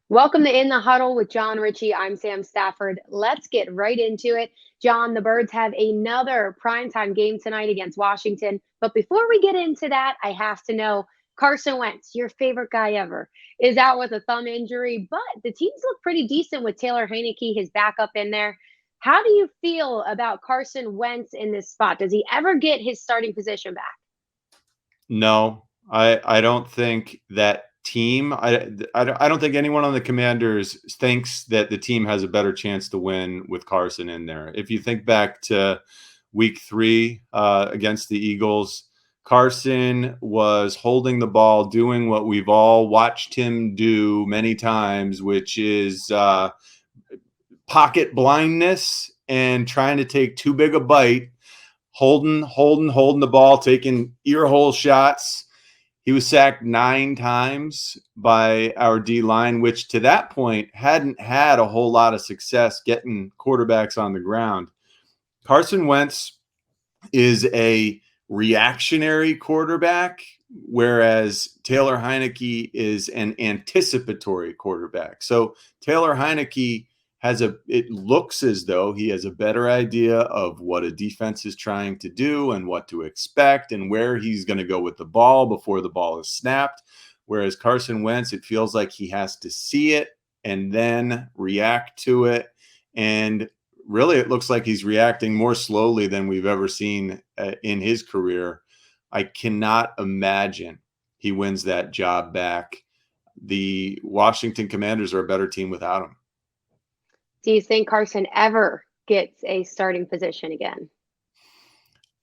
Welcome to In the Huddle with John Ritchie. I'm Sam Stafford. Let's get right into it. John, the Birds have another primetime game tonight against Washington. But before we get into that, I have to know Carson Wentz, your favorite guy ever, is out with a thumb injury, but the teams look pretty decent with Taylor Heineke, his backup in there. How do you feel about Carson Wentz in this spot? Does he ever get his starting position back? No, I don't think that team. I don't think anyone on the Commanders thinks that the team has a better chance to win with Carson in there. If you think back to Week 3 against the Eagles, Carson was holding the ball, doing what we've all watched him do many times, which is pocket blindness and trying to take too big a bite, holding the ball, taking ear hole shots. He was sacked 9 times by our D line, which to that point hadn't had a whole lot of success getting quarterbacks on the ground. Carson Wentz is a reactionary quarterback, whereas Taylor Heineke is an anticipatory quarterback. So Taylor Heineke it looks as though he has a better idea of what a defense is trying to do and what to expect and where he's going to go with the ball before the ball is snapped. Whereas Carson Wentz, it feels like he has to see it and then react to it. And really, it looks like he's reacting more slowly than we've ever seen in his career. I cannot imagine he wins that job back. The Washington Commanders are a better team without him. Do you think Carson ever gets a starting position again?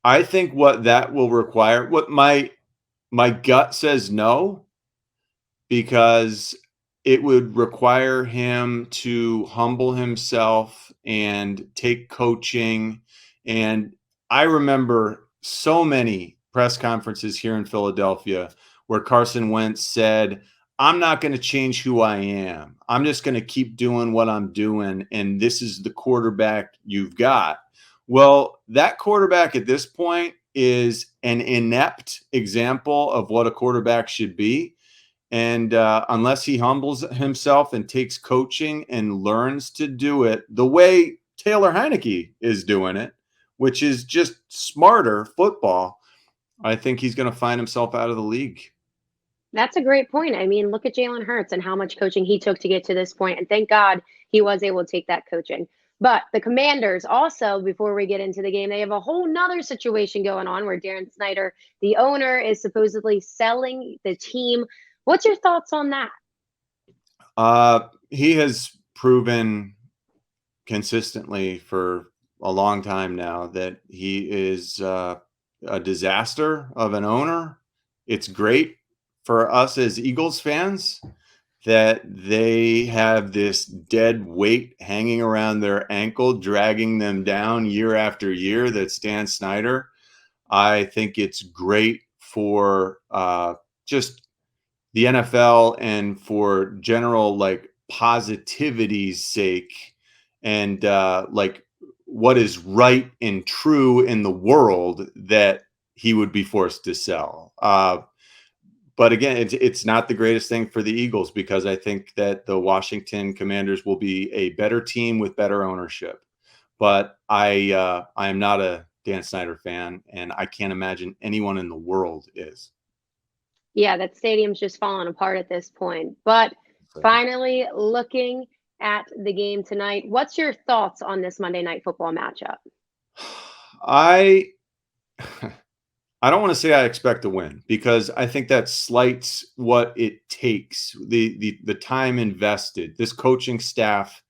I think what that will require, what my gut says no, because it would require him to humble himself and take coaching. And I remember so many press conferences here in Philadelphia where Carson Wentz said, I'm not going to change who I am. I'm just going to keep doing what I'm doing. And this is the quarterback you've got. Well, that quarterback at this point is an inept example of what a quarterback should be. And unless he humbles himself and takes coaching and learns to do it the way Taylor Heineke is doing it, which is just smarter football, I think he's going to find himself out of the league. That's a great point. I mean, look at Jalen Hurts and how much coaching he took to get to this point, and thank God he was able to take that coaching. But the Commanders also, before we get into the game, they have a whole nother situation going on where Dan Snyder, the owner, is supposedly selling the team. What's your thoughts on that? He has proven consistently for a long time now that he is a disaster of an owner. It's great for us as Eagles fans that they have this dead weight hanging around their ankle, dragging them down year after year. That's Dan Snyder. I think it's great for just the NFL and for general like positivity's sake and like what is right and true in the world that he would be forced to sell. But again, it's not the greatest thing for the Eagles because I think that the Washington Commanders will be a better team with better ownership. But I am not a Dan Snyder fan, and I can't imagine anyone in the world is. Yeah, that stadium's just falling apart at this point. But So finally, looking at the game tonight, what's your thoughts on this Monday Night Football matchup? I I don't want to say I expect to win because I think that slights what it takes, the time invested. This coaching staff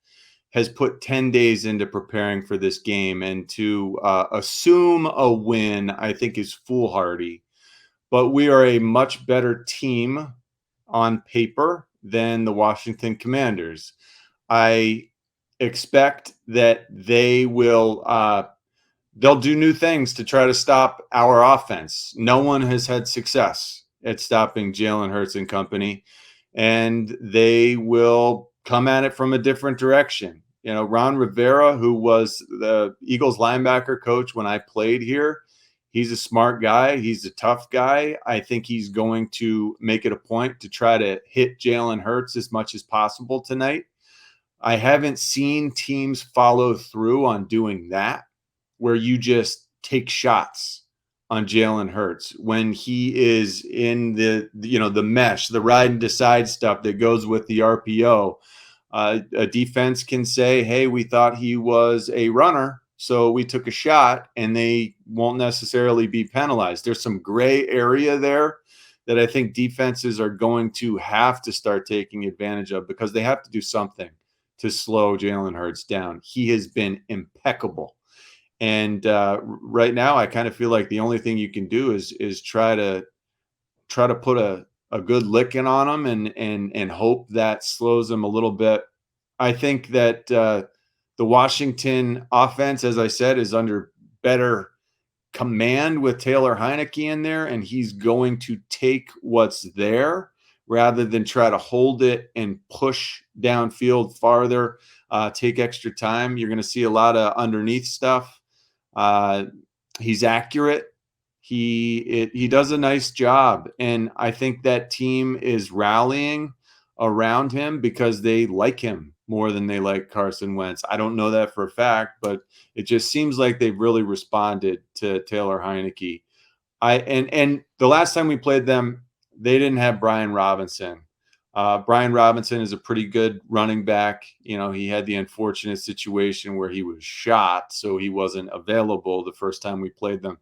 has put 10 days into preparing for this game, and to assume a win, I think, is foolhardy. But we are a much better team on paper than the Washington Commanders. I expect that they'll do new things to try to stop our offense. No one has had success at stopping Jalen Hurts and company, and they will come at it from a different direction. You know, Ron Rivera, who was the Eagles linebacker coach when I played here, He's a smart guy. He's a tough guy. I think he's going to make it a point to try to hit Jalen Hurts as much as possible tonight. I haven't seen teams follow through on doing that, where you just take shots on Jalen Hurts when he is in the mesh, the ride and decide stuff that goes with the RPO. A defense can say, hey, we thought he was a runner, so we took a shot, and they won't necessarily be penalized. There's some gray area there that I think defenses are going to have to start taking advantage of, because they have to do something to slow Jalen Hurts down. He has been impeccable. And right now, I kind of feel like the only thing you can do is try to put a good licking on him and hope that slows him a little bit. I think that the Washington offense, as I said, is under better command with Taylor Heineke in there, and he's going to take what's there rather than try to hold it and push downfield farther, take extra time. You're going to see a lot of underneath stuff. He's accurate. He does a nice job, and I think that team is rallying around him because they like him more than they like Carson Wentz. I don't know that for a fact, but it just seems like they've really responded to Taylor Heineke. And the last time we played them, they didn't have Brian Robinson. Brian Robinson is a pretty good running back. You know, he had the unfortunate situation where he was shot, so he wasn't available the first time we played them.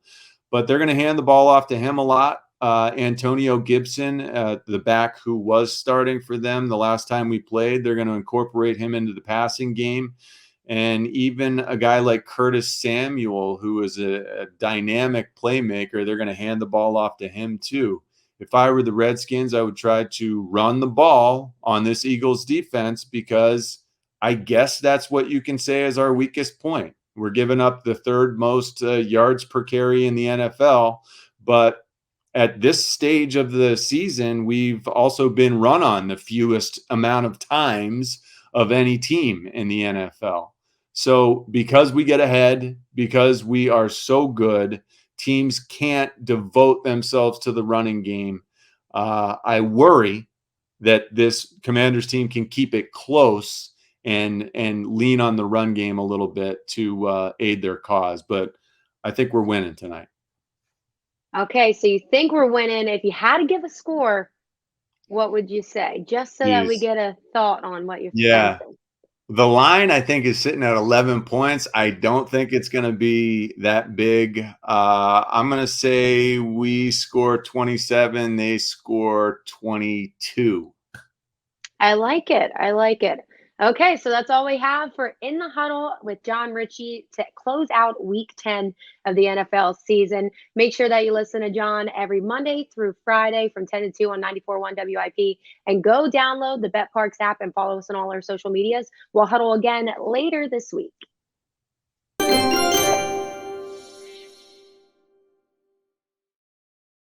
But they're going to hand the ball off to him a lot. Antonio Gibson, the back who was starting for them the last time we played, they're going to incorporate him into the passing game. And even a guy like Curtis Samuel, who is a dynamic playmaker, they're going to hand the ball off to him too. If I were the Redskins, I would try to run the ball on this Eagles defense, because I guess that's what you can say is our weakest point. We're giving up the third most yards per carry in the NFL, but at this stage of the season, we've also been run on the fewest amount of times of any team in the NFL. So because we get ahead, because we are so good, teams can't devote themselves to the running game. I worry that this Commanders team can keep it close and lean on the run game a little bit to aid their cause. But I think we're winning tonight. Okay, so you think we're winning. If you had to give a score, what would you say? Just so that we Jeez. get a thought on what you're Yeah. thinking. The line, I think, is sitting at 11 points. I don't think it's going to be that big. I'm going to say we score 27, they score 22. I like it. I like it. Okay, so that's all we have for In the Huddle with John Ritchie to close out week 10 of the NFL season. Make sure that you listen to John every Monday through Friday from 10 to 2 on 94.1 WIP. And go download the Bet Parks app and follow us on all our social medias. We'll huddle again later this week.